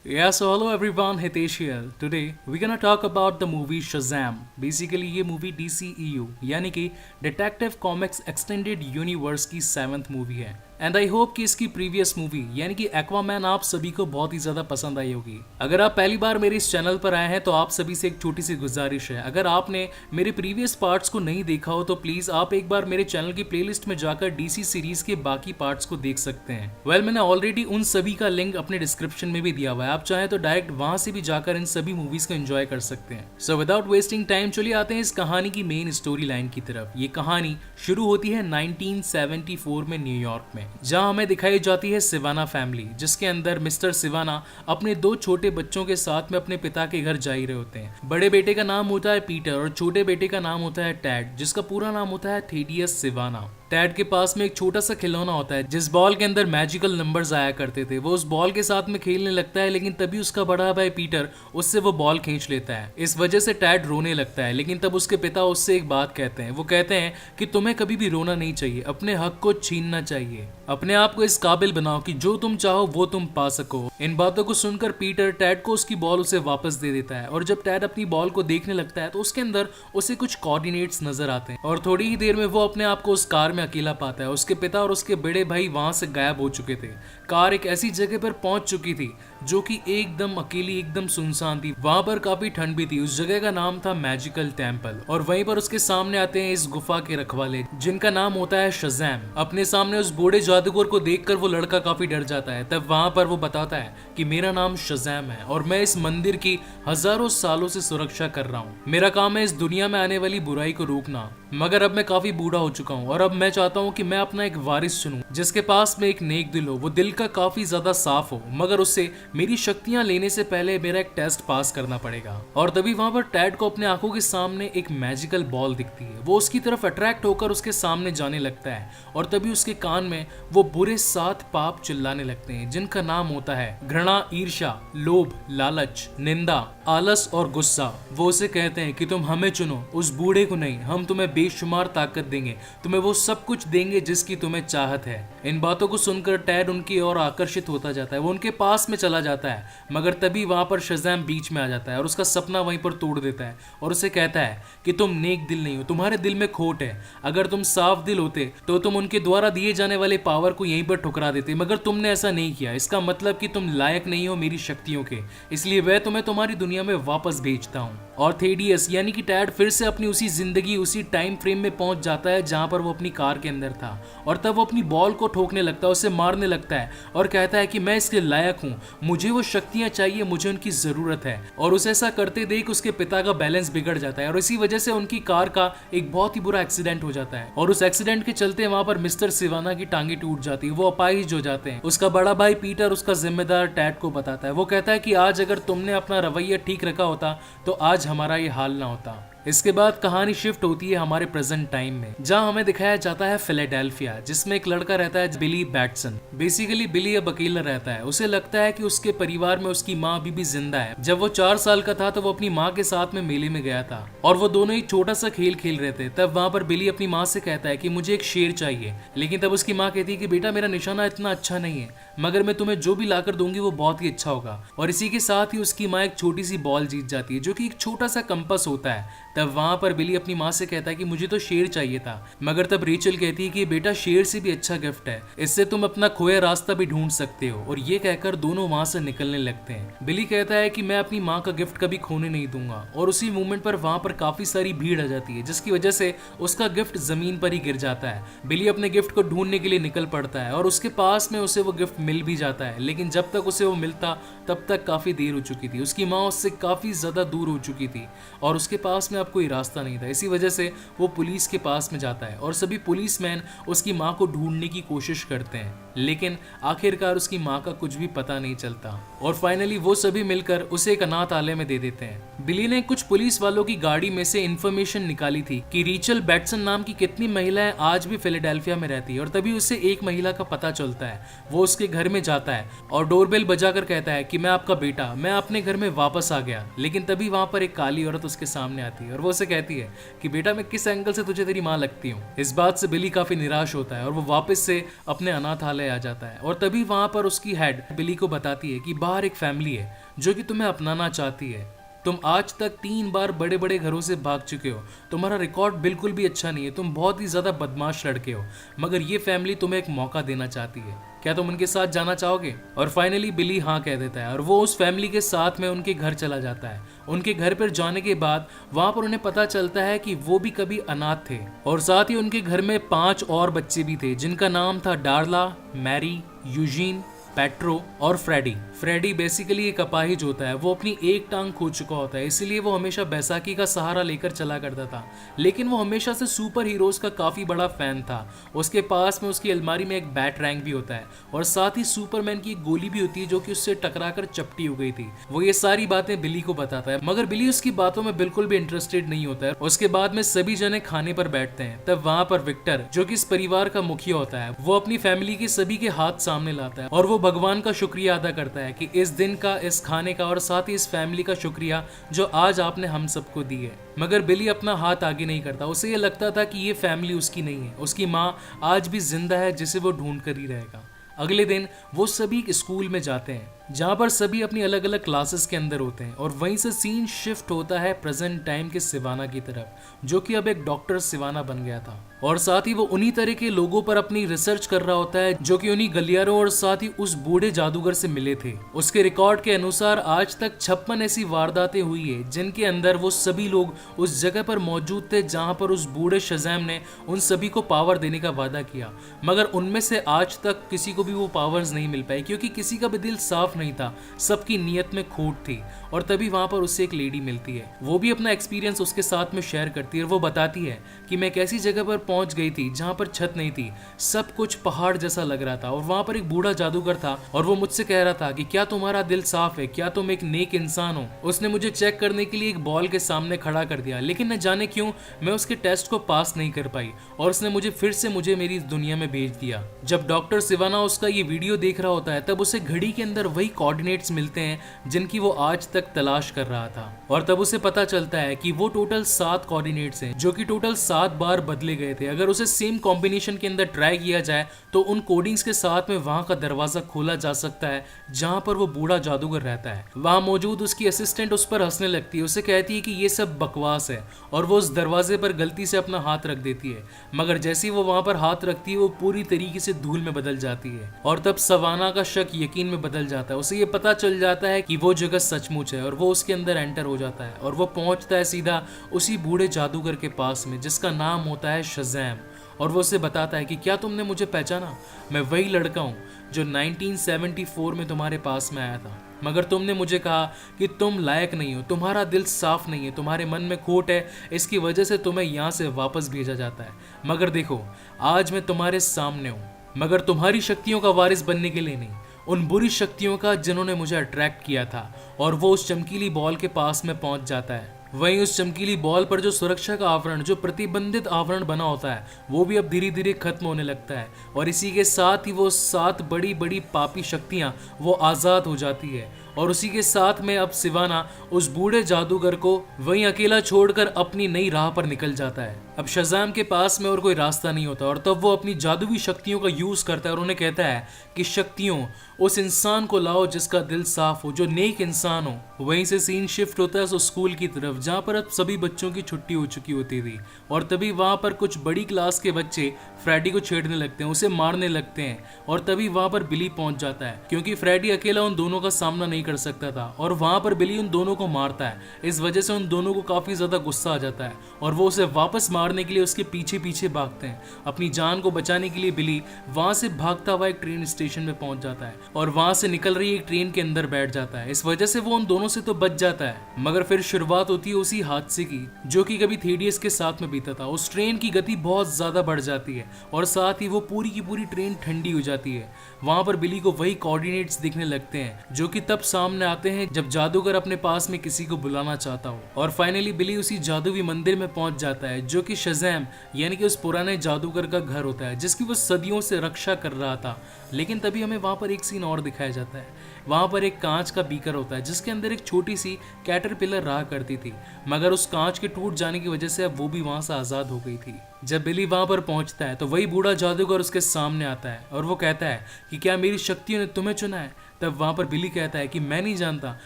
Yeah, so hello everyone, Hitesh here. Today we're gonna talk about the movie Shazam. Basically ये movie DCEU यानी कि detective comics extended universe की 7th movie है and I hope कि इसकी previous movie यानी कि Aquaman आप सभी को बहुत ही ज्यादा पसंद आई होगी। अगर आप पहली बार मेरे इस चैनल पर आए हैं तो आप सभी से एक छोटी सी गुजारिश है, अगर आपने मेरे प्रीवियस पार्ट्स को नहीं देखा हो तो प्लीज आप एक बार मेरे चैनल की प्लेलिस्ट में जाकर डीसी सीरीज के बाकी पार्ट्स को देख सकते हैं। मैंने ऑलरेडी उन सभी का लिंक अपने डिस्क्रिप्शन में भी दिया हुआ है, आप चाहें तो डायरेक्ट वहां से भी जाकर इन सभी मूवीज को एंजॉय कर सकते हैं। सो विदाउट वेस्टिंग टाइम चलिए आते हैं इस कहानी की मेन स्टोरी लाइन की तरफ। ये कहानी शुरू होती है 1974 में न्यूयॉर्क में, जहां हमें दिखाई जाती है सिवाना फैमिली, जिसके अंदर मिस्टर सिवाना अपने 2 छोटे बच्चों के साथ में अपने पिता के घर जा ही रहे होते हैं। बड़े बेटे का नाम होता है पीटर और छोटे बेटे का नाम होता है टैड, जिसका पूरा नाम होता है थेडियस सिवाना। टैड के पास में एक छोटा सा खिलौना होता है जिस बॉल के अंदर मैजिकल नंबर्स आया करते थे। वो उस बॉल के साथ में खेलने लगता है, लेकिन तभी उसका बड़ा भाई पीटर उससे वो बॉल खींच लेता है। इस वजह से टैड रोने लगता है, लेकिन तब उसके पिता उससे एक बात कहते हैं। वो कहते हैं कि तुम्हें कभी भी रोना नहीं चाहिए, अपने हक को छीनना चाहिए, अपने आप को इस काबिल बनाओ कि जो तुम चाहो वो तुम पा सको। इन बातों को सुनकर पीटर टैड को उसकी बॉल उसे वापस दे देता है और जब टैड अपनी बॉल को देखने लगता है तो उसके अंदर उसे कुछ कोऑर्डिनेट्स नजर आते हैं और थोड़ी ही देर में वो अपने आप को उस कार में अकेला पाता है। उसके पिता और उसके बड़े भाई वहां से गायब हो चुके थे। कार एक ऐसी जगह पर पहुंच चुकी थी जो कि एकदम अकेली, एकदम सुनसान थी। वहां पर काफी ठंड भी थी। उस जगह का नाम था मैजिकल टेम्पल और वहीं पर उसके सामने आते हैं इस गुफा के रखवाले जिनका नाम होता है शज़ैम। अपने सामने उस बूढ़े जादूगर को देखकर वो लड़का काफी डर जाता है। तब वहां पर वो बताता है कि मेरा नाम शज़ैम है और मैं इस मंदिर की हजारों सालों से सुरक्षा कर रहा हूँ। मेरा काम है इस दुनिया में आने वाली बुराई को रोकना, मगर अब मैं काफी बूढ़ा हो चुका हूँ और अब मैं चाहता हूँ कि मैं अपना एक वारिस चुनूं जिसके पास में एक नेक दिल हो, वो दिल का काफी ज्यादा साफ हो, मगर उससे मेरी शक्तियां लेने से पहले मेरा एक टेस्ट पास करना पड़ेगा। और तभी वहां पर टैड को अपने आंखों के सामने एक मैजिकल बॉल दिखती है। वो उसकी तरफ अट्रैक्ट होकर उसके सामने जाने लगता है और तभी उसके कान में वो बुरे 7 पाप चिल्लाने लगते हैं जिनका नाम होता है घृणा, ईर्ष्या, लोभ, लालच, निंदा, आलस और गुस्सा। वो उसे कहते हैं कि तुम हमें चुनो, उस बूढ़े को नहीं। हम तुम्हें बेशुमार ताकत देंगे, तुम्हें वो सब कुछ देंगे जिसकी तुम्हें चाहत है। इन बातों को सुनकर टैड उनकी ओर आकर्षित होता जाता है। वो उनके पास में चला जाता है, मगर तभी वहां पर शज़ैम बीच में आ जाता है और उसका सपना वहीं पर तोड़ देता है और उसे कहता है कि तुम नेक दिल नहीं हो, तुम्हारे दिल में खोट है। अगर तुम साफ दिल होते तो तुम उनके द्वारा दिए जाने वाले पावर को यहीं पर ठुकरा देते, मगर तुमने ऐसा नहीं किया। इसका मतलब कि तुम लायक नहीं हो मेरी शक्तियों के, इसलिए वह तुम्हें तुम्हारी दुनिया में वापस भेजता हूँ। और थेडियस यानी कि टैड फिर से अपनी उसी जिंदगी, उसी टाइम फ्रेम में पहुंच जाता है जहां पर वो अपनी कार के अंदर था और तब वो अपनी बॉल को ठोकने लगता है, उसे मारने लगता है और कहता है कि मैं इसके लायक हूँ, मुझे वो शक्तियां चाहिए, मुझे उनकी जरूरत है। और उसे ऐसा करते देख उसके पिता का बैलेंस बिगड़ जाता है और इसी वजह से उनकी कार का एक बहुत ही बुरा एक्सीडेंट हो जाता है और उस एक्सीडेंट के चलते वहां पर मिस्टर सिवाना की टांगे टूट जाती है, वो अपाहिज हो जाते हैं। उसका बड़ा भाई पीटर उसका जिम्मेदार टैड को बताता है। वो कहता है कि आज अगर तुमने अपना रवैया ठीक रखा होता तो आज हमारा ये हाल ना होता। इसके बाद कहानी शिफ्ट होती है हमारे प्रेजेंट टाइम में, जहां हमें दिखाया जाता है फिलाडेल्फिया, जिसमें एक लड़का रहता है बिली बैटसन। बेसिकली बिली अब अकेला रहता है। उसे लगता है कि उसके परिवार में उसकी माँ अभी भी जिंदा है। जब वो 4 साल का था तो वो अपनी माँ के साथ में मेले में गया था और वो दोनों एक छोटा सा खेल खेल रहे थे। तब वहां पर बिली अपनी माँ से कहता है कि मुझे एक शेर चाहिए, लेकिन तब उसकी माँ कहती है कि बेटा मेरा निशाना इतना अच्छा नहीं है, मगर मैं तुम्हें जो भी लाकर दूंगी वो बहुत ही अच्छा होगा। और इसी के साथ ही उसकी माँ एक छोटी सी बॉल जीत जाती है जो कि एक छोटा सा कंपास होता है। तब वहां पर बिली अपनी माँ से कहता है कि मुझे तो शेर चाहिए था, मगर तब रेचल कहती है कि बेटा शेर से भी अच्छा गिफ्ट है, इससे तुम अपना खोया रास्ता भी ढूंढ सकते हो। और ये कहकर दोनों वहां से निकलने लगते हैं। बिली कहता है कि मैं अपनी माँ का गिफ्ट कभी खोने नहीं दूंगा और उसी मोमेंट पर वहां पर काफी सारी भीड़ आ जाती है जिसकी वजह से उसका गिफ्ट जमीन पर ही गिर जाता है। बिली अपने गिफ्ट को ढूंढने के लिए निकल पड़ता है और उसके पास में उसे वो गिफ्ट मिल भी जाता है, लेकिन जब तक उसे वो मिलता तब तक काफी देर हो चुकी थी। उसकी माँ उससे काफी ज्यादा दूर हो चुकी थी और उसके पास में अब कोई रास्ता नहीं था। इसी वजह से वो पुलिस के पास में जाता है और सभी पुलिसमैन उसकी माँ को ढूंढने की कोशिश करते हैं, लेकिन आखिरकार उसकी माँ का कुछ भी पता नहीं चलता और फाइनली वो सभी मिलकर उसे एक अनाथालय में दे देते हैं। बिली ने कुछ पुलिस वालों की गाड़ी में से इंफॉर्मेशन निकाली थी कि रेचल बैटसन नाम की कितनी महिलाएं आज भी फिलाडेल्फिया में रहती है और तभी उसे एक महिला का पता चलता है। वो उसके घर में जाता है और डोरबेल बजाकर कहता है कि मैं आपका बेटा, मैं अपने घर में वापस आ गया। लेकिन तभी वहां पर एक काली औरत उसके सामने आती है और वो उसे कहती है कि बेटा, मैं किस एंगल से तुझे तेरी माँ लगती हूँ। इस बात से बिली काफी निराश होता है और वो वापस से अपने अनाथालय आ जाता है। और तभी वहां पर उसकी हेड बिली को बताती है कि बाहर एक फैमिली है जो कि तुम्हें अपनाना चाहती है। तुम आज तक 3 बार बड़े बड़े घरों से भाग चुके हो, तुम्हारा रिकॉर्ड बिल्कुल भी अच्छा नहीं है, तुम बहुत ही ज्यादा बदमाश लड़के हो, मगर ये फैमिली तुम्हें एक मौका देना चाहती है, क्या तुम उनके साथ जाना चाहोगे? और फाइनली बिली हाँ कह देता है और वो उस फैमिली के साथ में उनके घर चला जाता है। उनके घर पर जाने के बाद वहां पर उन्हें पता चलता है कि वो भी कभी अनाथ थे और साथ ही उनके घर में 5 और बच्चे भी थे जिनका नाम था डार्ला, मैरी, यूजीन, पेट्रो और फ्रेडी। फ्रेडी बेसिकली एक अपाहिज होता है, वो अपनी एक टांग खो चुका होता है, इसीलिए वो हमेशा बैसाखी का सहारा लेकर चला करता था। लेकिन वो हमेशा से सुपर हीरोज का काफी बड़ा फैन था। उसके पास में उसकी अलमारी में एक बैट रैंक भी होता है और साथ ही सुपरमैन की एक गोली भी होती है जो कि उससे टकराकर चपटी हो गई थी। वो ये सारी बातें बिली को बताता है, मगर बिली उसकी बातों में बिल्कुल भी इंटरेस्टेड नहीं होता है। उसके बाद में सभी जने खाने पर बैठते हैं। तब वहां पर विक्टर, जो कि इस परिवार का मुखिया होता है, वो अपनी फैमिली के सभी के हाथ सामने लाता है और वो भगवान का शुक्रिया अदा करता है कि इस दिन का, इस खाने का और साथ ही इस फैमिली का शुक्रिया जो आज आपने हम सबको दी है। मगर बिली अपना हाथ आगे नहीं करता। उसे ये लगता था कि ये फैमिली उसकी नहीं है, उसकी माँ आज भी जिंदा है जिसे वो ढूंढ कर ही रहेगा। अगले दिन वो सभी स्कूल में जाते हैं जहाँ पर सभी अपनी अलग अलग क्लासेस के अंदर होते हैं और वहीं से सीन शिफ्ट होता है प्रेजेंट टाइम के सिवाना की तरफ, जो कि अब एक डॉक्टर सिवाना बन गया था। और साथ ही वो उन्हीं तरह के लोगों पर अपनी रिसर्च कर रहा होता है जो कि उन्हीं गलियारों और साथ ही उस बूढ़े जादूगर से मिले थे। उसके रिकॉर्ड के अनुसार आज तक 56 ऐसी वारदातें हुई है जिनके अंदर वो सभी लोग उस जगह पर मौजूद थे जहां पर उस बूढ़े शज़ैम ने उन सभी को पावर देने का वादा किया, मगर उनमें से आज तक किसी को भी वो पावर्स नहीं मिल पाई क्योंकि किसी का भी दिल साफ नहीं था, सबकी नीयत में खोट थी। और तभी वहां पर उससे एक लेडी मिलती है, वो भी अपना एक्सपीरियंस उसके साथ में शेयर करती है और वो बताती है कि मैं एक ऐसी जगह पर पहुंच गई थी जहां पर छत नहीं थी, सब कुछ पहाड़ जैसा लग रहा था और वहां पर एक बूढ़ा जादूगर था और वो मुझसे कह रहा था कि क्या तुम्हारा दिल साफ है, क्या तुम एक नेक इंसान हो। उसने मुझे चेक करने के लिए एक बॉल के सामने खड़ा कर दिया, लेकिन न जाने क्यों मैं उसके टेस्ट को पास नहीं कर पाई और उसने मुझे फिर से मेरी इस दुनिया में भेज दिया। जब डॉक्टर सिवाना उसका ये वीडियो देख रहा होता है तब उसे घड़ी के अंदर वही कोऑर्डिनेट्स मिलते हैं जिनकी वो आज तक तलाश कर रहा था और तब उसे पता चलता है कि वो टोटल 7 कोऑर्डिनेट्स हैं जो कि टोटल 7 बार बदले गए थे। अगर उसे सेम कॉम्बिनेशन के अंदर ट्राई किया जाए तो उन कोडिंग्स के साथ में वहां का दरवाजा खोला जा सकता है जहां पर वो बूढ़ा जादूगर रहता है। वहां मौजूद उसकी असिस्टेंट उस पर हंसने लगती है, उसे कहती है कि ये सब बकवास है और वो उस दरवाजे पर गलती से अपना हाथ रख देती है, मगर जैसे ही वो वहां पर हाथ रखती है वो पूरी तरीके से धूल में बदल जाती है और तब सवाना का शक यकीन में बदल जाता है। उसे ये पता चल जाता है कि वो जगह सचमुच है और वो उसके अंदर एंटर हो जाता है और वो पहुंचता है सीधा उसी बूढ़े जादूगर के पास में जिसका नाम होता है शज़ैम। और वो उसे बताता है कि क्या तुमने मुझे पहचाना, मैं वही लड़का हूँ जो 1974 में तुम्हारे पास में आया था, मगर तुमने मुझे कहा कि तुम लायक नहीं हो, तुम्हारा दिल साफ नहीं है, तुम्हारे मन में खोट है, इसकी वजह से तुम्हें यहाँ से वापस भेजा जाता है। मगर देखो आज मैं तुम्हारे सामने हूँ, मगर तुम्हारी शक्तियों का वारिस बनने के लिए नहीं, उन बुरी शक्तियों का जिन्होंने मुझे अट्रैक्ट किया था। और वो उस चमकीली बॉल के पास में पहुंच जाता है। वहीं उस चमकीली बॉल पर जो सुरक्षा का आवरण, जो प्रतिबंधित आवरण बना होता है, वो भी अब धीरे धीरे खत्म होने लगता है और इसी के साथ ही वो 7 बड़ी बड़ी पापी शक्तियां वो आजाद हो जाती है। और उसी के साथ में अब सिवाना उस बूढ़े जादूगर को वहीं अकेला छोड़कर अपनी नई राह पर निकल जाता है। अब शज़ैम के पास में और कोई रास्ता नहीं होता और तब वो अपनी जादुई शक्तियों का यूज करता है और उन्हें कहता है कि शक्तियों, उस इंसान को लाओ जिसका दिल साफ हो, जो नेक इंसान हो। वहीं से सीन शिफ्ट होता है उस स्कूल की तरफ जहाँ पर अब सभी बच्चों की छुट्टी हो चुकी होती थी और तभी वहाँ पर कुछ बड़ी क्लास के बच्चे फ्रेडी को छेड़ने लगते हैं, उसे मारने लगते हैं और तभी वहाँ पर बिली पहुंच जाता है क्योंकि फ्रेडी अकेला उन दोनों का सामना नहीं कर सकता था और वहां पर बिली उन दोनों को मारता है। इस वजह से उन दोनों को काफी ज्यादा गुस्सा आ जाता है और वो उसे वापस मारने के लिए उसके पीछे पीछे भागते हैं। अपनी जान को बचाने के लिए बिली वहां से भागता हुआ एक ट्रेन स्टेशन में पहुंच जाता है और वहां से निकल रही एक ट्रेन के अंदर बैठ जाता है। इस वजह से वो उन दोनों से तो बच जाता है, मगर फिर शुरुआत होती है उसी हादसे की जो कि कभी थेडियस के साथ में बीता था। उस ट्रेन की गति बहुत ज्यादा बढ़ जाती है और साथ ही वो पूरी की पूरी ट्रेन ठंडी हो जाती है। वहां पर बिली को वही कोऑर्डिनेट्स दिखने लगते हैं जो कि तब सामने आते हैं जब जादूगर अपने पास में किसी को बुलाना चाहता हो। और फाइनली बिली उसी जादुई मंदिर में पहुंच जाता है जो कि शज़ैम यानी कि उस पुराने जादूगर का घर होता है जिसकी वो सदियों से रक्षा कर रहा था। लेकिन तभी हमें वहां पर एक सीन और दिखाया जाता है। वहां पर एक कांच का बीकर होता है जिसके अंदर एक छोटी सी कैटरपिलर रहा करती थी, मगर उस कांच के टूट जाने की वजह से अब वो भी वहां से आजाद हो गई थी। जब बिली वहां पर पहुंचता है तो वही बूढ़ा जादूगर उसके सामने आता है और वो कहता है कि क्या मेरी शक्तियों ने तुम्हें चुना है। तब वहां पर बिली कहता है कि मैं नहीं जानता,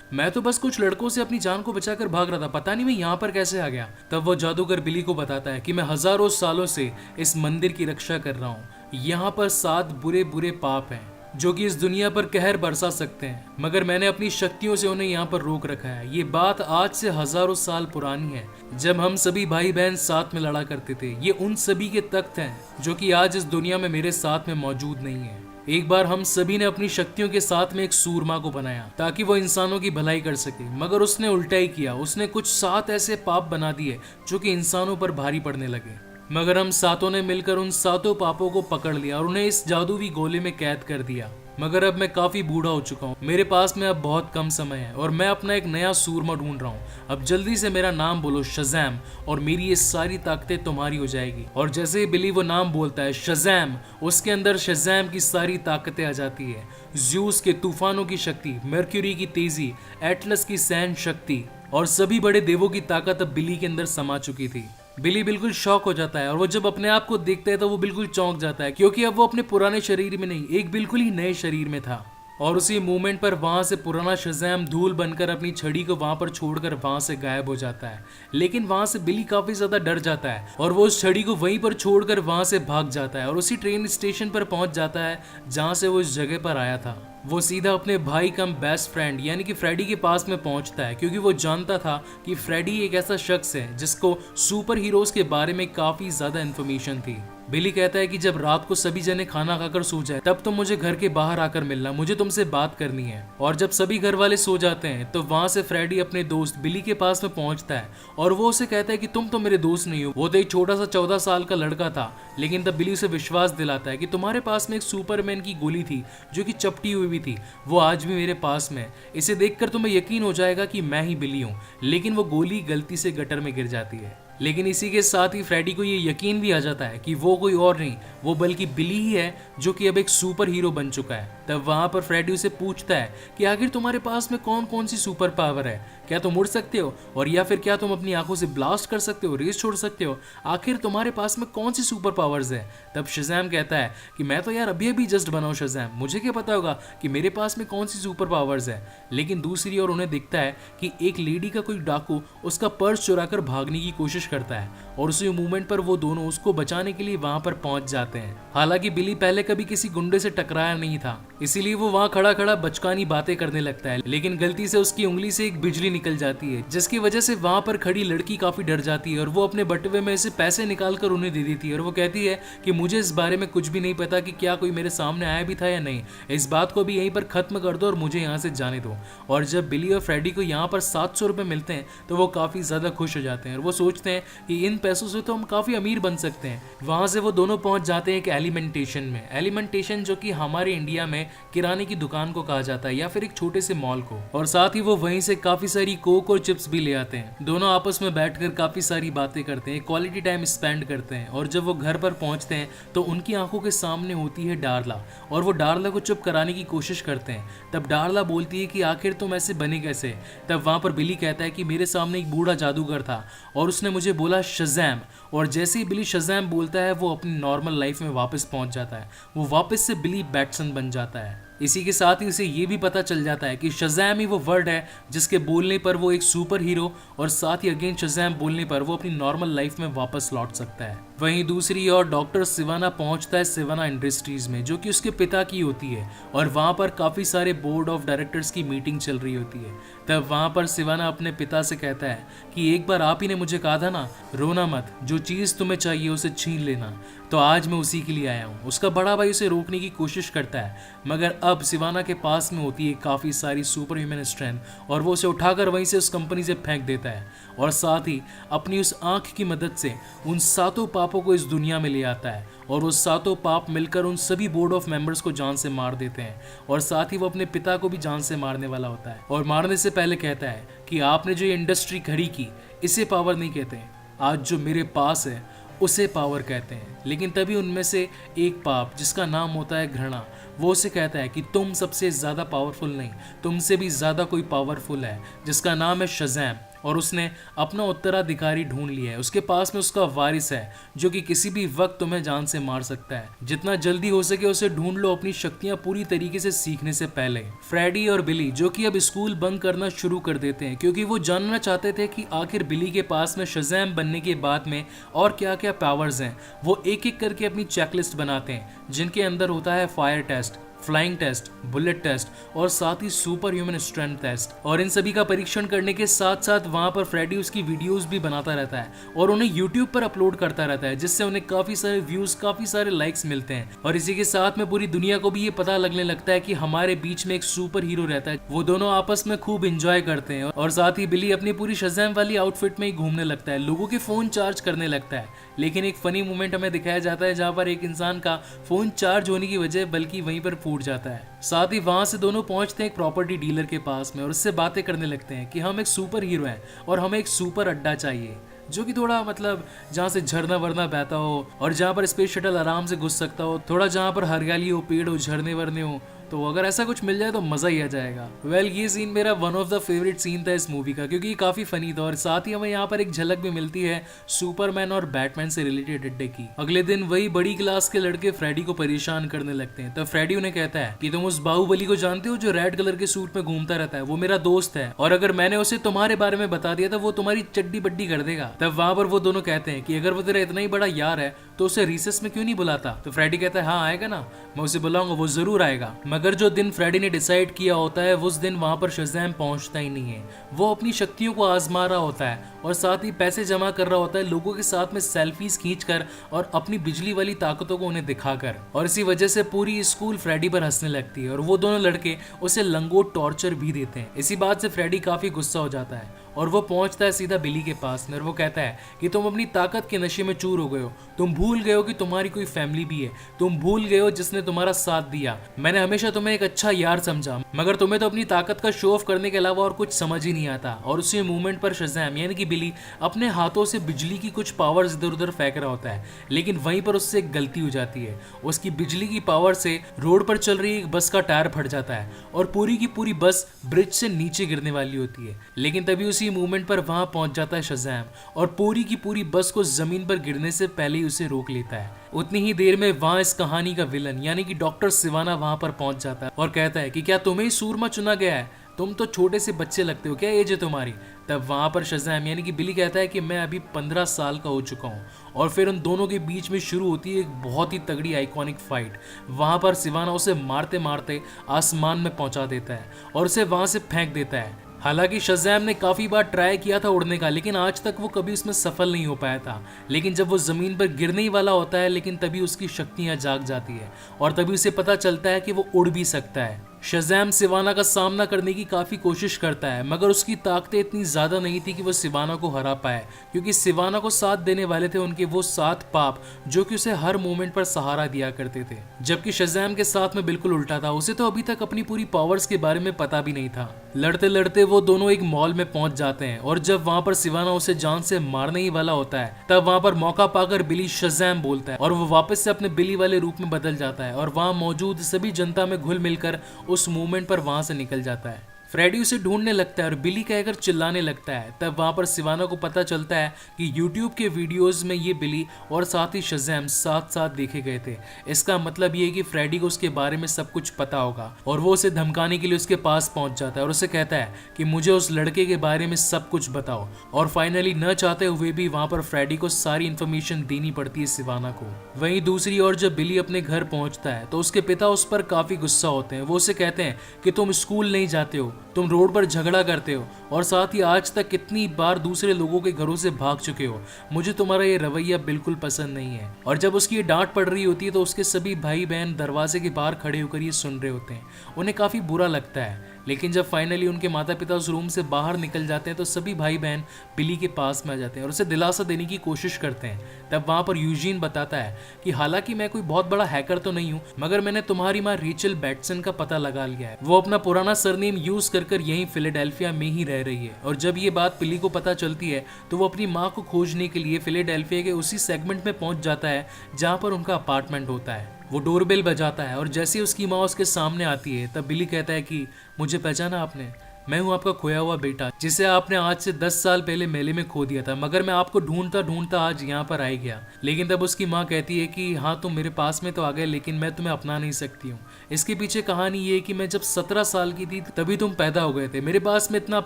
मैं तो बस कुछ लड़कों से अपनी जान को बचाकर भाग रहा था, पता नहीं मैं यहाँ पर कैसे आ गया। तब वो जादूगर बिली को बताता है कि मैं हजारों सालों से इस मंदिर की रक्षा कर रहा हूँ। यहाँ पर 7 बुरे बुरे पाप हैं जो कि इस दुनिया पर कहर बरसा सकते हैं, मगर मैंने अपनी शक्तियों से उन्हें यहाँ पर रोक रखा है। ये बात आज से हजारों साल पुरानी है, जब हम सभी भाई बहन साथ में लड़ा करते थे। ये उन सभी के तख्त हैं जो कि आज इस दुनिया में मेरे साथ में मौजूद नहीं है। एक बार हम सभी ने अपनी शक्तियों के साथ में एक सूरमा को बनाया ताकि वो इंसानों की भलाई कर सके, मगर उसने उल्टा ही किया। उसने कुछ 7 ऐसे पाप बना दिए जो कि इंसानों पर भारी पड़ने लगे, मगर हम सातों ने मिलकर उन 7 पापों को पकड़ लिया और उन्हें इस जादुई गोले में कैद कर दिया। मगर अब मैं काफी बूढ़ा हो चुका हूँ, मेरे पास में अब बहुत कम समय है और मैं अपना एक नया सूरमा ढूंढ रहा हूँ। अब जल्दी से मेरा नाम बोलो शज़ैम और मेरी ये सारी ताकतें तुम्हारी हो जाएगी। और जैसे ही बिली वो नाम बोलता है शज़ैम, उसके अंदर शज़ैम की सारी ताकतें आ जाती है। ज़्यूस के तूफानों की शक्ति, मर्क्यूरी की तेजी, एटलस की सहन शक्ति और सभी बड़े देवों की ताकत अब बिली के अंदर समा चुकी थी। बिली बिल्कुल शॉक हो जाता है और वो जब अपने आप को देखता है तो वो बिल्कुल चौंक जाता है, क्योंकि अब वो अपने पुराने शरीर में नहीं, एक बिल्कुल ही नए शरीर में था। और उसी मोमेंट पर वहां से पुराना शज़ैम धूल बनकर अपनी छड़ी को वहां पर छोड़कर वहां से गायब हो जाता है। लेकिन वहां से बिली काफी ज्यादा डर जाता है और वो उस छड़ी को वहीं पर छोड़कर वहां से भाग जाता है और उसी ट्रेन स्टेशन पर पहुंच जाता है जहां से वो इस जगह पर आया था। वो सीधा अपने भाई कम बेस्ट फ्रेंड यानी कि फ्रेडी के पास में पहुंचता है, क्योंकि वो जानता था कि फ्रेडी एक ऐसा शख्स है जिसको सुपर हीरोज के बारे में काफी ज्यादा इन्फॉर्मेशन थी। बिली कहता है कि जब रात को सभी जने खाना खाकर सो जाए तब तुम मुझे घर के बाहर आकर मिलना, मुझे तुमसे बात करनी है। और जब सभी घर वाले सो जाते हैं तो वहां से फ्रेडी अपने दोस्त बिली के पास में पहुंचता है और वो उसे कहता है कि तुम तो मेरे दोस्त नहीं हो, वो तो एक छोटा सा 14 साल का लड़का था। लेकिन तब बिली उसे विश्वास दिलाता है कि तुम्हारे पास में एक सुपरमैन की गोली थी जो कि चपटी हुई भी थी, वो आज भी मेरे पास में, इसे देखकर तुम्हें यकीन हो जाएगा कि मैं ही बिली हूँ। लेकिन वो गोली गलती से गटर में गिर जाती है। लेकिन इसी के साथ ही फ्रेडी को ये यकीन भी आ जाता है कि वो कोई और नहीं, वो बल्कि बिली ही है जो कि अब एक सुपर हीरो बन चुका है। तब वहां पर फ्रेडी उसे पूछता है कि आखिर तुम्हारे पास में कौन कौन सी सुपर पावर है, क्या तुम उड़ सकते हो और या फिर क्या तुम अपनी आंखों से ब्लास्ट कर सकते हो, रेस छोड़ सकते हो, आखिर तुम्हारे पास में कौन सी सुपर पावर्स है। तब शज़ैम कहता है कि मैं तो यार अभी अभी जस्ट बना हूं शज़ैम, मुझे क्या पता होगा कि मेरे पास में कौन सी सुपर पावर्स है। लेकिन दूसरी ओर उन्हें दिखता है कि एक लेडी का कोई डाकू उसका पर्स चुराकर भागने की कोशिश करता है और उसी मूवमेंट पर वो दोनों उसको बचाने के लिए वहां पर पहुंच जाते हैं। हालांकि बिली पहले कभी किसी गुंडे से टकराया नहीं था, इसीलिए वो वहां खड़ा खड़ा बचकानी बातें करने लगता है। लेकिन गलती से उसकी उंगली से एक बिजली निकल जाती है, जिसकी वजह से वहां पर खड़ी लड़की काफी डर जाती है और वो अपने बटुए में से पैसे निकाल कर उन्हें दे देती है और वो कहती है कि मुझे इस बारे में कुछ भी नहीं पता कि क्या कोई मेरे सामने आया भी था या नहीं, इस बात को भी यहीं पर खत्म कर दो और मुझे यहाँ से जाने दो। और जब बिली और फ्रेडी को यहाँ पर 700 रुपए मिलते हैं तो वो काफी ज्यादा खुश हो जाते हैं और वो सोचते हैं कि इन पैसों से तो हम काफी अमीर बन सकते हैं। वहां से वो दोनों पहुंच जाते हैं एक एलिमेंटेशन में। एलिमेंटेशन जो कि हमारे इंडिया में किराने की दुकान को कहा जाता है या फिर एक छोटे से मॉल को, और साथ ही वो वहीं से काफी सारी कोक और चिप्स भी ले आते हैं। दोनों आपस में बैठकर काफी सारी बातें करते हैं, क्वालिटी टाइम स्पेंड करते हैं। और जब वो घर पर पहुंचते हैं तो उनकी आंखों के सामने होती है डार्ला और वो डार्ला को चुप कराने की कोशिश करते हैं। तब डार्ला बोलती है कि आखिर तुम ऐसे बने कैसे। तब वहां पर बिली कहता है कि मेरे सामने एक बूढ़ा जादूगर था और उसने मुझे बोला शज़ैम, और जैसे ही बिली शज़ैम बोलता है वो अपनी नॉर्मल लाइफ में वापस पहुंच जाता है, वो वापस से बिली बैटसन बन जाता है। इसी के साथ ही उसे ये भी पता चल जाता है कि शज़ैम ही वो वर्ड है जिसके बोलने पर वो एक सुपर हीरो और साथ ही अगेन शज़ैम बोलने पर वो अपनी नॉर्मल लाइफ में वापस लौट सकता है। वहीं दूसरी ओर डॉक्टर सिवाना पहुंचता है सिवाना इंडस्ट्रीज में, जो कि उसके पिता की होती है, और वहां पर काफी सारे बोर्ड ऑफ डायरेक्टर्स की मीटिंग चल रही होती है। तब वहां पर सिवाना अपने पिता से कहता है कि एक बार आप ही ने मुझे कहा था ना, रोना मत, जो चीज तुम्हें चाहिए उसे छीन लेना। तो आज मैं उसी के लिए आया हूँ। उसका बड़ा भाई उसे रोकने की कोशिश करता है, मगर अब सिवाना के पास में होती है काफ़ी सारी सुपर ह्यूमन स्ट्रेंथ और वो उसे उठाकर वहीं से उस कंपनी से फेंक देता है और साथ ही अपनी उस आँख की मदद से उन सातों पापों को इस दुनिया में ले आता है और वो सातों पाप मिलकर उन सभी बोर्ड ऑफ मेंबर्स को जान से मार देते हैं और साथ ही वो अपने पिता को भी जान से मारने वाला होता है और मारने से पहले कहता है कि आपने जो ये इंडस्ट्री खड़ी की इसे पावर नहीं कहते, आज जो मेरे पास है उसे पावर कहते हैं। लेकिन तभी उनमें से एक पाप जिसका नाम होता है घृणा, वो उसे कहता है कि तुम सबसे ज़्यादा पावरफुल नहीं, तुमसे भी ज़्यादा कोई पावरफुल है जिसका नाम है शज़ैम और उसने अपना उत्तराधिकारी ढूंढ लिया है। उसके पास में उसका वारिस है जो कि किसी भी वक्त तुम्हें जान से मार सकता है। जितना जल्दी हो सके उसे ढूंढ लो अपनी शक्तियां पूरी तरीके से सीखने से पहले। फ्रेडी और बिली जो कि अब स्कूल बंक करना शुरू कर देते हैं क्योंकि वो जानना चाहते थे कि आखिर बिली के पास में शज़ैम बनने के बाद में और क्या क्या पावर्स हैं। वो एक एक करके अपनी चेकलिस्ट बनाते हैं जिनके अंदर होता है fire test, flying test, bullet test और साथ ही सुपर ह्यूमन स्ट्रेंथ टेस्ट। और इन सभी का परीक्षण करने के साथ साथ वहां पर फ्रेडी उसकी वीडियोस भी बनाता रहता है और उन्हें यूट्यूब पर अपलोड करता रहता है जिससे उन्हें काफी सारे व्यूज, काफी सारे लाइक्स मिलते हैं और इसी के साथ में पूरी दुनिया को भी ये पता लगने लगता है कि हमारे बीच में एक सुपर हीरो रहता है। वो दोनों आपस में खूब इंजॉय करते हैं और साथ ही बिली अपनी पूरी शज़ैम वाली आउटफिट में ही घूमने लगता है, लोगों के फोन चार्ज करने लगता है। लेकिन एक फनी मोमेंट हमें दिखाया जाता है जहाँ पर एक इंसान का फोन चार्ज होने की वजह बल्कि वहीं पर फूट जाता है। साथ ही वहां से दोनों पहुंचते हैं एक प्रॉपर्टी डीलर के पास में और उससे बातें करने लगते हैं कि हम एक सुपर हीरो हैं और हमें एक सुपर अड्डा चाहिए जो कि थोड़ा मतलब जहाँ से झरना वरना बहता हो और जहाँ पर स्पेस शटल आराम से घुस सकता हो, थोड़ा जहाँ पर हरियाली हो, पेड़ हो, झरने वरने हो। तो अगर ऐसा कुछ मिल जाए तो मजा ही आ जाएगा। वेल ये सीन मेरा one of the favourite scene था इस मूवी का क्योंकि ये काफी फनी था और साथ ही हमें यहाँ पर एक झलक भी मिलती है सुपरमैन और बैटमैन से रिलेटेड अड्डे की। अगले दिन वही बड़ी क्लास के लड़के फ्रेडी को परेशान करने लगते हैं। तब फ्रेडी उन्हें कहता है कि तुम उस बाहुबली को जानते हो जो रेड कलर के सूट में घूमता रहता है, वो मेरा दोस्त है और अगर मैंने उसे तुम्हारे बारे में बता दिया तो वो तुम्हारी चड्डी बड्डी कर देगा। तब वहां पर वो दोनों कहते हैं कि अगर वो तेरा इतना ही बड़ा यार है तो उसे रिसेस में क्यों नहीं बुलाता। तो फ्रेडी कहता है हाँ आएगा ना, मैं उसे बुलाऊंगा, वो जरूर आएगा। मगर जो दिन फ्रेडी ने डिसाइड किया होता है उस दिन वहां पर शज़ैम पहुंचता ही नहीं है। वो अपनी शक्तियों को आजमा रहा होता है और साथ ही पैसे जमा कर रहा होता है लोगों के साथ में सेल्फीज खींचकर और अपनी बिजली वाली ताकतों को उन्हें दिखाकर। और इसी वजह से पूरी स्कूल फ्रेडी पर हंसने लगती है और वो दोनों लड़के उसे लंगोट टॉर्चर भी देते हैं। इसी बात से फ्रेडी काफी गुस्सा हो जाता है और वो पहुंचता है सीधा बिली के पास में और वो कहता है कि तुम अपनी ताकत के नशे में चूर हो गए हो, तुम भूल गए हो कि तुम्हारी कोई फैमिली भी है, तुम भूल गए हो जिसने तुम्हारा साथ दिया। मैंने हमेशा तुम्हें एक अच्छा यार समझा मगर तुम्हें तो अपनी ताकत का शो ऑफ करने के अलावा और कुछ समझ ही नहीं आता। और उसी मूवमेंट पर शज़ैम यानी कि बिली अपने हाथों से बिजली की कुछ पावर्स इधर उधर फेंक रहा होता है लेकिन वहीं पर उससे एक गलती हो जाती है। उसकी बिजली की पावर से रोड पर चल रही एक बस का टायर फट जाता है और पूरी की पूरी बस ब्रिज से नीचे गिरने वाली होती है। लेकिन तभी उसी मूवमेंट पर वहां पहुंच जाता है शज़ैम और पूरी की पूरी बस को जमीन पर गिरने से पहले ही उसे रोक लेता है। उतनी ही देर में वहां इस कहानी का विलन यानी कि डॉक्टर सिवाना वहां पर पहुंच जाता है और कहता है कि क्या तुम्हें ही सूरमा चुना गया है, तुम तो छोटे से बच्चे लगते हो, क्या एज है तुम्हारी। तब वहां पर शज़ैम यानी कि बिली कहता है कि मैं अभी 15 साल का हो चुका हूं और फिर उन दोनों के बीच में शुरू होती है एक बहुत ही तगड़ी आइकॉनिक फाइट। वहां पर सिवाना उसे मारते मारते आसमान में पहुंचा देता है और उसे वहां से फेंक देता है। हालांकि शज़ैम ने काफी बार ट्राई किया था उड़ने का लेकिन आज तक वो कभी उसमें सफल नहीं हो पाया था। लेकिन जब वो जमीन पर गिरने ही वाला होता है लेकिन तभी उसकी शक्तियां जाग जाती है और तभी उसे पता चलता है कि वो उड़ भी सकता है। शज़ैम सिवाना का सामना करने की काफी कोशिश करता है मगर उसकी ताकतें इतनी ज्यादा नहीं थी कि वो सिवाना को हरा पाए क्योंकि सिवाना को साथ देने वाले थे उनके वो 7 पाप जो कि उसे हर मोमेंट पर सहारा दिया करते थे। जबकि शज़ैम के साथ में बिल्कुल उल्टा था, उसे तो अभी तक अपनी पूरी पावर्स के बारे में पता भी नहीं था। लड़ते लड़ते वो दोनों एक मॉल में पहुंच जाते हैं और जब वहां पर सिवाना उसे जान से मारने ही वाला होता है तब वहां पर मौका पाकर बिली शज़ैम बोलता है और वो वापस से अपने बिली वाले रूप में बदल जाता है और वहां मौजूद सभी जनता में घुल मिलकर उस मूवमेंट पर वहां से निकल जाता है। फ्रेडी उसे ढूंढने लगता है और बिली कहकर चिल्लाने लगता है। तब वहां पर सिवाना को पता चलता है कि यूट्यूब के वीडियोस में ये बिली और साथ ही शज़ैम साथ साथ देखे गए थे। इसका मतलब ये है कि फ्रेडी को उसके बारे में सब कुछ पता होगा और वो उसे धमकाने के लिए उसके पास पहुंच जाता है और उसे कहता है कि मुझे उस लड़के के बारे में सब कुछ बताओ। और फाइनली न चाहते हुए भी वहां पर फ्रेडी को सारी इन्फॉर्मेशन देनी पड़ती है सिवाना को। वहीं दूसरी ओर जब बिली अपने घर पहुंचता है तो उसके पिता उस पर काफी गुस्सा होते हैं। वो उसे कहते हैं कि तुम स्कूल नहीं जाते हो, तुम रोड पर झगड़ा करते हो और साथ ही आज तक कितनी बार दूसरे लोगों के घरों से भाग चुके हो। मुझे तुम्हारा ये रवैया बिल्कुल पसंद नहीं है। और जब उसकी ये डांट पड़ रही होती है तो उसके सभी भाई बहन दरवाजे के बाहर खड़े होकर ये सुन रहे होते हैं। उन्हें काफी बुरा लगता है, लेकिन जब फाइनली उनके माता पिता उस रूम से बाहर निकल जाते हैं तो सभी भाई बहन बिली के पास में आ जाते हैं और उसे दिलासा देने की कोशिश करते हैं। तब वहां पर यूजीन बताता है कि हालांकि मैं कोई बहुत बड़ा हैकर तो नहीं हूं, मगर मैंने तुम्हारी माँ रेचल बैटसन का पता लगा लिया है। वो अपना पुराना सरनेम यूज कर यहीं फिलाडेल्फिया में ही रह रही है। और जब ये बात बिली को पता चलती है तो वो अपनी माँ को खोजने के लिए फिलाडेल्फिया के उसी सेगमेंट में पहुंच जाता है जहां पर उनका अपार्टमेंट होता है। वो डोरबेल बजाता है और जैसे ही उसकी माँ उसके सामने आती है तब बिली कहता है कि मुझे पहचाना आपने? मैं हूं आपका खोया हुआ बेटा, जिसे आपने आज से 10 साल पहले मेले में खो दिया था, मगर मैं आपको ढूंढता ढूंढता आज यहाँ पर आ गया। लेकिन तब उसकी माँ कहती है कि हाँ तुम मेरे पास में तो आ गए, लेकिन मैं तुम्हें अपना नहीं सकती हूँ। इसके पीछे कहानी ये है कि मैं जब 17 साल की थी तभी तुम पैदा हो गए थे। मेरे पास में इतना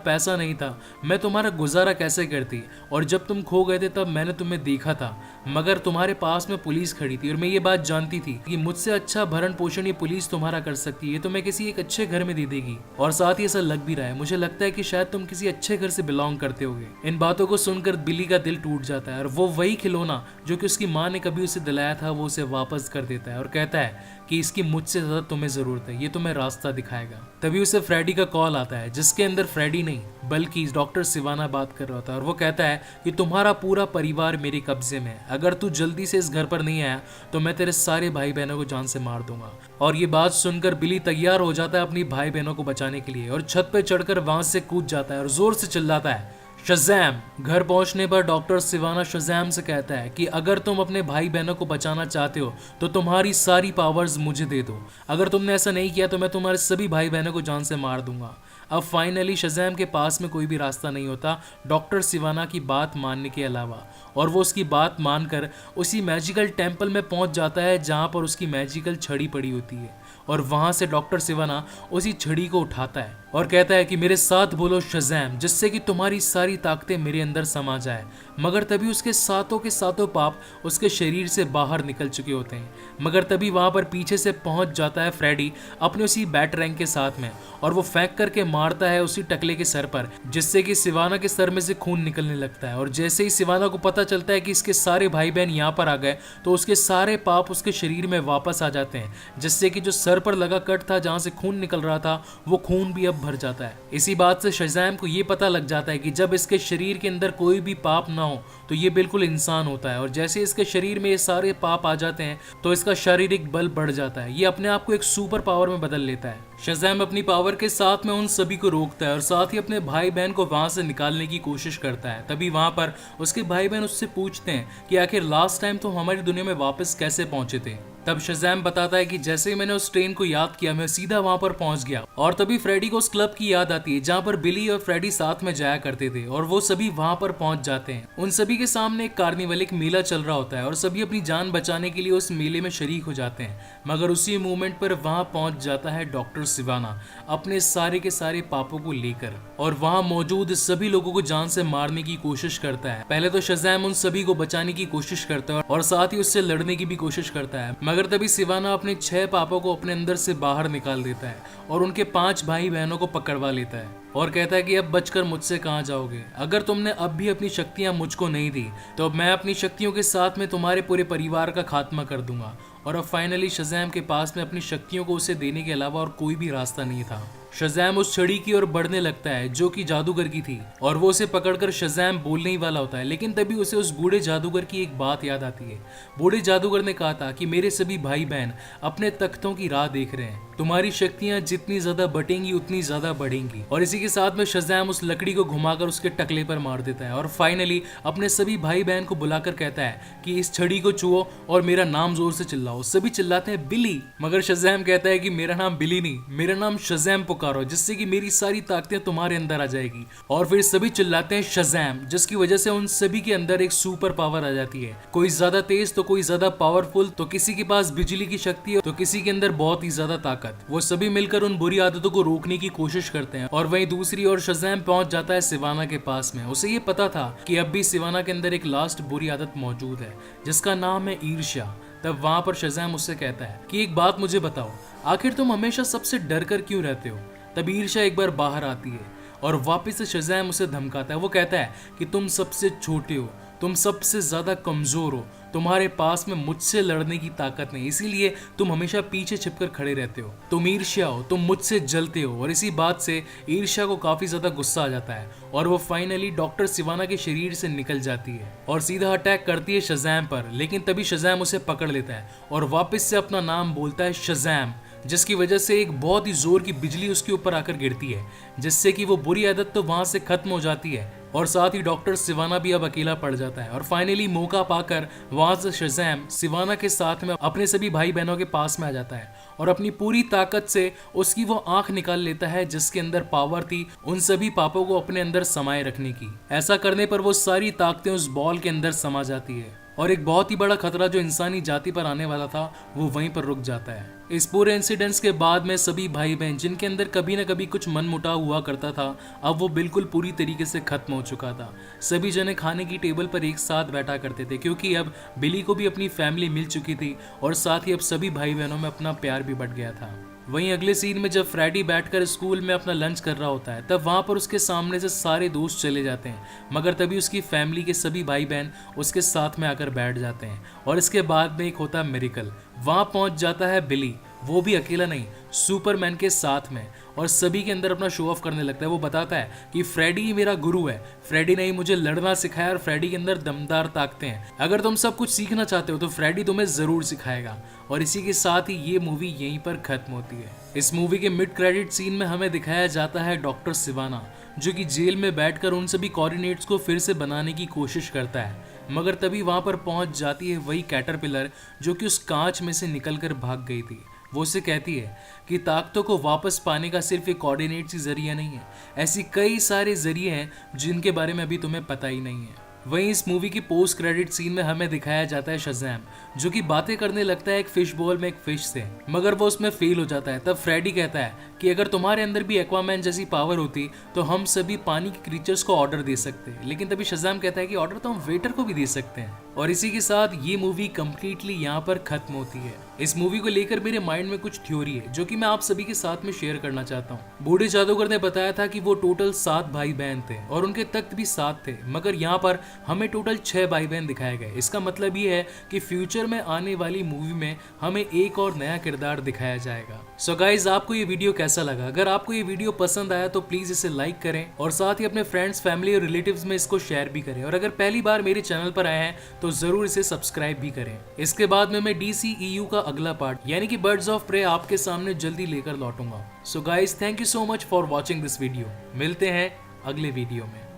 पैसा नहीं था, मैं तुम्हारा गुजारा कैसे करती। और जब तुम खो गए थे तब मैंने तुम्हें देखा था, मगर तुम्हारे पास में पुलिस खड़ी थी और मैं ये बात जानती थी कि मुझसे अच्छा भरण पोषण ये पुलिस तुम्हारा कर सकती है, तो मैं किसी एक अच्छे घर में दे देगी। और साथ ही ऐसा लग भी रहा है, मुझे लगता है कि शायद तुम किसी अच्छे घर से बिलोंग करते होगे। इन बातों को सुनकर बिली का दिल टूट जाता है और वो वही खिलौना जो कि उसकी माँ ने कभी उसे दिलाया था वो उसे वापस कर देता है और कहता है कि इसकी मुझसे ज्यादा तुम्हें जरूरत है, ये तुम्हें रास्ता दिखाएगा। तभी उसे फ्रेडी का कॉल आता है, जिसके अंदर फ्रेडी नहीं बल्कि डॉक्टर सिवाना बात कर रहा था। और वो कहता है कि तुम्हारा पूरा परिवार मेरे कब्जे में है, अगर तू जल्दी से इस घर पर नहीं आया तो मैं तेरे सारे भाई बहनों को जान से मार दूंगा। और ये बात सुनकर बिली तैयार हो जाता है अपनी भाई बहनों को बचाने के लिए और छत पे चढ़कर वहां से कूद जाता है और जोर से चिल्लाता है शज़ैम। घर पहुंचने पर डॉक्टर सिवाना शज़ैम से कहता है कि अगर तुम अपने भाई बहनों को बचाना चाहते हो तो तुम्हारी सारी पावर्स मुझे दे दो, अगर तुमने ऐसा नहीं किया तो मैं तुम्हारे सभी भाई बहनों को जान से मार दूंगा। अब फाइनली शज़ैम के पास में कोई भी रास्ता नहीं होता डॉक्टर सिवाना की बात मानने के अलावा, और वो उसकी बात मानकर उसी मैजिकल टेम्पल में पहुंच जाता है जहां पर उसकी मैजिकल छड़ी पड़ी होती है। और वहां से डॉक्टर सिवाना उसी छड़ी को उठाता है और कहता है कि मेरे साथ बोलो शज़ैम, जिससे कि तुम्हारी सारी ताकतें मेरे अंदर समा जाए। मगर तभी उसके सातों के सातों पाप उसके शरीर से बाहर निकल चुके होते हैं। मगर तभी वहां पर पीछे से पहुंच जाता है फ्रेडी अपने उसी बैट रैंक के साथ में, और वो फेंक करके मारता है उसी टकले के सर पर, जिससे कि सिवाना के सर में से खून निकलने लगता है। और जैसे ही सिवाना को पता चलता है कि इसके सारे भाई बहन यहाँ पर आ गए तो उसके सारे पाप उसके शरीर में वापस आ जाते हैं, जिससे कि जो सर पर लगा कट था जहां से खून निकल रहा था वो खून भी अब भर जाता है। इसी बात से शज़ैम को ये पता लग जाता है कि जब इसके शरीर के अंदर कोई भी पाप ना हो तो ये बिल्कुल इंसान होता है, और जैसे इसके शरीर में ये सारे पाप आ जाते हैं तो इसका शारीरिक बल बढ़ जाता है। ये अपने आप को एक सुपर पावर में बदल लेता है। शज़ैम अपनी पावर के साथ में उन सभी को रोकता है और साथ ही अपने भाई बहन को वहां से निकालने की कोशिश करता है। तभी वहां पर उसके भाई बहन उससे पूछते हैं कि आखिर लास्ट टाइम तो हमारी दुनिया में वापस कैसे पहुंचे थे। तब शज़ैम बताता है कि जैसे ही मैंने उस ट्रेन को याद किया मैं सीधा वहां पर पहुंच गया। और तभी फ्रेडी को उस क्लब की याद आती है जहां पर बिली और फ्रेडी साथ में जाया करते थे, और वो सभी वहां पर पहुंच जाते हैं। उन सभी के सामने एक कार्निवल, एक मेला चल रहा होता है और सभी अपनी जान बचाने के लिए उस मेले में शरीक हो जाते हैं। मगर उसी मोमेंट पर वहां पहुंच जाता है डॉक्टर सिवाना अपने सारे के सारे पापों को लेकर, और वहां मौजूद सभी लोगों को जान से मारने की कोशिश करता है। पहले तो शज़ैम उन सभी को बचाने की कोशिश करता है और साथ ही उससे लड़ने की भी कोशिश करता है, मगर तभी सिवाना अपने 6 पापों को अपने अंदर से बाहर निकाल देता है और उनके 5 भाई बहनों को पकड़वा लेता है और कहता है कि अब बचकर मुझसे कहां जाओगे। अगर तुमने अब भी अपनी शक्तियां मुझको नहीं दी तो अब मैं अपनी शक्तियों के साथ में तुम्हारे पूरे परिवार का खात्मा कर दूंगा। और अब फाइनली शज़ैम के पास में अपनी शक्तियों को उसे देने के अलावा और कोई भी रास्ता नहीं था। शज़ैम उस छड़ी की ओर बढ़ने लगता है जो कि जादूगर की थी, और वो उसे पकड़कर शज़ैम बोलने ही वाला होता है, लेकिन तभी उसे उस बूढ़े जादूगर की एक बात याद आती है। बूढ़े जादूगर ने कहा था कि मेरे सभी भाई बहन अपने तख्तों की राह देख रहे हैं, तुम्हारी शक्तियां जितनी ज्यादा बटेंगी उतनी ज्यादा बढ़ेंगी। और इसी के साथ में शज़ैम उस लकड़ी को घुमाकर उसके टकले पर मार देता है और फाइनली अपने सभी भाई बहन को बुलाकर कहता है कि इस छड़ी को छुओ और मेरा नाम जोर से चिल्लाओ। सभी चिल्लाते हैं बिली, मगर शज़ैम कहता है कि मेरा नाम बिली नहीं, मेरा नाम शज़ैम पुकारो, जिससे कि मेरी सारी ताकतें तुम्हारे अंदर आ जाएगी। और फिर सभी चिल्लाते हैं शज़ैम, जिसकी वजह से उन सभी के अंदर एक सुपर पावर आ जाती है। कोई ज्यादा तेज तो कोई ज्यादा पावरफुल, तो किसी के पास बिजली की शक्ति है तो किसी के अंदर बहुत ही ज्यादा ताकत। वो सभी मिलकर उन बुरी आदतों को रोकने की कोशिश करते हैं। और वहीं दूसरी ओर शज़ैम पहुंच जाता है सिवाना के पास में। उसे ये पता था कि अब भी सिवाना के अंदर एक लास्ट बुरी आदत मौजूद है जिसका नाम है ईर्ष्या। तब वहां पर शज़ैम उससे कहता है कि एक बात मुझे बताओ, आखिर तुम हमेशा सबसे डर कर क्यों रहते हो? तभी ईर्ष्या एक बार बाहर आती है और वापस से शज़ैम उसे धमकाता है। वो कहता है कि तुम सबसे छोटे हो, तुम सबसे ज्यादा कमजोर हो, तुम्हारे पास में मुझसे लड़ने की ताकत नहीं, इसीलिए तुम हमेशा पीछे छिपकर खड़े रहते हो, तुम ईर्ष्या हो, तुम मुझसे जलते हो। और इसी बात से ईर्ष्या को काफी ज्यादा गुस्सा आ जाता है और वो फाइनली डॉक्टर सिवाना के शरीर से निकल जाती है और सीधा अटैक करती है शज़ैम पर। लेकिन तभी शज़ैम उसे पकड़ लेता है और वापस से अपना नाम बोलता है शज़ैम, जिसकी वजह से एक बहुत ही जोर की बिजली उसके ऊपर आकर गिरती है, जिससे कि वो बुरी आदत तो वहां से खत्म हो जाती है और साथ ही डॉक्टर सिवाना भी अब अकेला पड़ जाता है। और फाइनली मौका पाकर वहां से शज़ैम सिवाना के साथ में अपने सभी भाई बहनों के पास में आ जाता है और अपनी पूरी ताकत से उसकी वो आंख निकाल लेता है जिसके अंदर पावर थी उन सभी पापों को अपने अंदर समाये रखने की। ऐसा करने पर वो सारी ताकतें उस बॉल के अंदर समा जाती है और एक बहुत ही बड़ा खतरा जो इंसानी जाति पर आने वाला था वो वहीं पर रुक जाता है। इस पूरे इंसिडेंट्स के बाद में सभी भाई बहन जिनके अंदर कभी ना कभी कुछ मनमुटाव हुआ करता था, अब वो बिल्कुल पूरी तरीके से खत्म हो चुका था। सभी जने खाने की टेबल पर एक साथ बैठा करते थे क्योंकि अब बिली को भी अपनी फैमिली मिल चुकी थी और साथ ही अब सभी भाई बहनों में अपना प्यार भी बढ़ गया था। वहीं अगले सीन में जब फ्रेडी बैठकर स्कूल में अपना लंच कर रहा होता है तब वहां पर उसके सामने से सारे दोस्त चले जाते हैं, मगर तभी उसकी फैमिली के सभी भाई बहन उसके साथ में आकर बैठ जाते हैं और इसके बाद में एक होता है मिरेकल। वहां पहुंच जाता है बिली, वो भी अकेला नहीं, सुपरमैन के साथ में, और सभी के अंदर अपना शो ऑफ करने लगता है। वो बताता है कि फ्रेडी ही मेरा गुरु है, फ्रेडी ने ही मुझे लड़ना सिखाया और फ्रेडी के अंदर दमदार ताकतें हैं, अगर तुम सब कुछ सीखना चाहते हो तो फ्रेडी तुम्हें जरूर सिखाएगा। और इसी के साथ ही ये मूवी यहीं पर खत्म होती है। इस मूवी के मिड क्रेडिट सीन में हमें दिखाया जाता है डॉक्टर सिवाना जो कि जेल में बैठकर उन सभी कोऑर्डिनेट्स को फिर से बनाने की कोशिश करता है, मगर तभी वहां पर पहुंच जाती है वही कैटरपिलर जो कि उस कांच में से निकलकर भाग गई थी। वो उसे कहती है कि ताकतों को वापस पाने का सिर्फ एक कोऑर्डिनेट्स ही जरिया नहीं है, ऐसी कई सारे जरिए हैं जिनके बारे में अभी तुम्हें पता ही नहीं है। वहीं इस मूवी की पोस्ट क्रेडिट सीन में हमें दिखाया जाता है शज़ैम जो कि बातें करने लगता है एक फिश बॉल में एक फिश से, मगर वो उसमें फेल हो जाता है। तब फ्रेडी कहता है कि अगर तुम्हारे अंदर भी एक्वामैन जैसी पावर होती तो हम सभी पानी के क्रीचर्स को ऑर्डर दे सकते, लेकिन तभी शज़ैम कहता है कि ऑर्डर तो हम वेटर को भी दे सकते हैं। और इसी के साथ ये मूवी कंप्लीटली यहाँ पर खत्म होती है। इस मूवी को लेकर मेरे माइंड में कुछ थ्योरी है जो कि मैं आप सभी के साथ में शेयर करना चाहता हूँ। बूढ़े जादूगर ने बताया था कि वो टोटल 7 भाई बहन थे और उनके तख्त भी 7 थे, मगर यहाँ पर हमें टोटल 6 भाई बहन दिखाए गए। इसका मतलब ये है कि फ्यूचर में आने वाली मूवी में हमें एक और नया किरदार दिखाया जाएगा। सो गाइज, आपको ये वीडियो कैसा लगा? अगर आपको ये वीडियो पसंद आया तो प्लीज इसे लाइक करें और साथ ही अपने फ्रेंड्स, फैमिली और रिलेटिव्स में इसको शेयर भी करें। और अगर पहली बार मेरे चैनल पर आए हैं तो जरूर इसे सब्सक्राइब भी करें। इसके बाद में मैं DCEU का अगला पार्ट यानी कि बर्ड्स ऑफ प्रे आपके सामने जल्दी लेकर लौटूंगा। So guys, thank you so much for watching this video. मिलते हैं अगले वीडियो में।